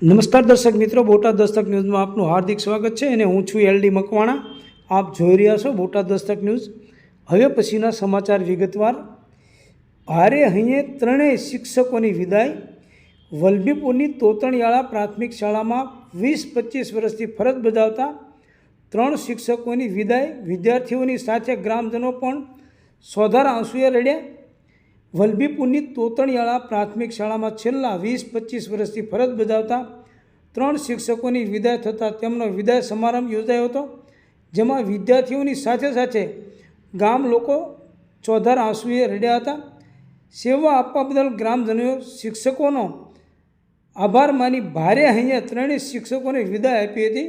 નમસ્કાર દર્શક મિત્રો, બોટાદ દસ્તક ન્યૂઝમાં આપનું હાર્દિક સ્વાગત છે અને હું છું એલડી મકવાણા. આપ જોઈ રહ્યા છો બોટાદ દસ્તક ન્યૂઝ. હવે પછીના સમાચાર વિગતવાર. ભારે હૈયે ત્રણેય શિક્ષકોની વિદાય. વલભીપુરની તોતણિયાળા પ્રાથમિક શાળામાં 20-25 વર્ષથી ફરજ બજાવતા 3 શિક્ષકોની વિદાય. વિદ્યાર્થીઓની સાથે ગ્રામજનો પણ સોધાર આંસુએ રડ્યા. વલભીપુરની તોતણિયાળા પ્રાથમિક શાળામાં છેલ્લા 20-25 વર્ષથી ફરજ બજાવતા 3 શિક્ષકોની વિદાય થતાં તેમનો વિદાય સમારંભ યોજાયો હતો, જેમાં વિદ્યાર્થીઓની સાથે સાથે ગામ લોકો ચોધાર આંસુએ રડ્યા હતા. સેવા આપવા બદલ ગ્રામજનોએ શિક્ષકોનો આભાર માની ભારે હૈયે ત્રણેય શિક્ષકોને વિદાય આપી હતી.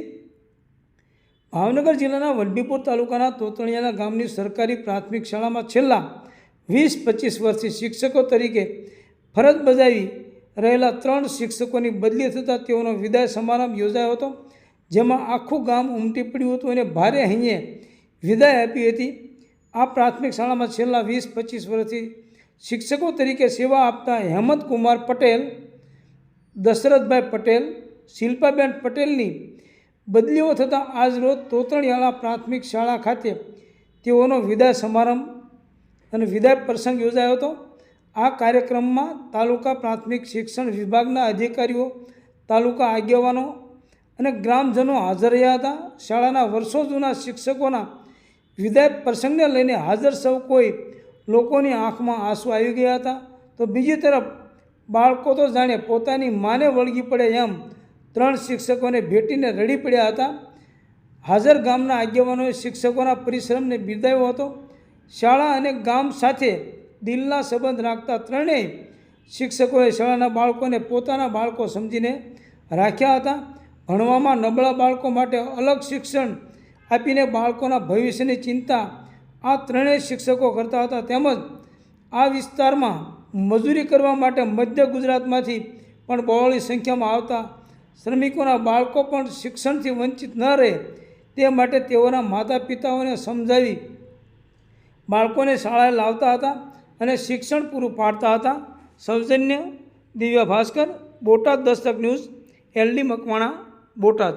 ભાવનગર જિલ્લાના વલભીપુર તાલુકાના તોતણિયાળા ગામની સરકારી પ્રાથમિક શાળામાં છેલ્લા 20-25 વર્ષથી શિક્ષકો તરીકે ફરજ બજાવી રહેલા 3 શિક્ષકોની બદલી થતાં તેઓનો વિદાય સમારંભ યોજાયો હતો, જેમાં આખું ગામ ઉમટી પડ્યું હતું અને ભારે હૈયે વિદાય આપી હતી. આ પ્રાથમિક શાળામાં છેલ્લા 20-25 વર્ષથી શિક્ષકો તરીકે સેવા આપતા હેમંતકુમાર પટેલ, દશરથભાઈ પટેલ, શિલ્પાબેન પટેલની બદલીઓ થતાં આજરોજ તોતણિયાળા પ્રાથમિક શાળા ખાતે તેઓનો વિદાય સમારંભ અને વિદાય પ્રસંગ યોજાયો હતો. આ કાર્યક્રમમાં તાલુકા પ્રાથમિક શિક્ષણ વિભાગના અધિકારીઓ, તાલુકા આગેવાનો અને ગ્રામજનો હાજર રહ્યા હતા. શાળાના વર્ષો જૂના શિક્ષકોના વિદાય પ્રસંગને લઈને હાજર સૌ કોઈ લોકોની આંખમાં આંસુ આવી ગયા હતા. તો બીજી તરફ બાળકો તો જાણે પોતાની માને વળગી પડે એમ 3 શિક્ષકોને ભેટીને રડી પડ્યા હતા. હાજર ગામના આગેવાનોએ શિક્ષકોના પરિશ્રમને બિરદાવ્યો હતો. શાળા અને ગામ સાથે દિલના સંબંધ રાખતા ત્રણેય શિક્ષકોએ શાળાના બાળકોને પોતાના બાળકો સમજીને રાખ્યા હતા. ભણવામાં નબળા બાળકો માટે અલગ શિક્ષણ આપીને બાળકોના ભવિષ્યની ચિંતા આ ત્રણેય શિક્ષકો કરતા હતા. તેમજ આ વિસ્તારમાં મજૂરી કરવા માટે મધ્ય ગુજરાતમાંથી પણ બહોળી સંખ્યામાં આવતા શ્રમિકોના બાળકો પણ શિક્ષણથી વંચિત ન રહે તે માટે તેઓના માતા પિતાઓને સમજાવી બાળકોને શાળાએ લાવતા હતા અને શિક્ષણ પૂરું પાડતા હતા. સૌજન્ય દિવ્યા ભાસ્કર, બોટાદ દસ્તક ન્યૂઝ, એલડી મકવાણા, બોટાદ.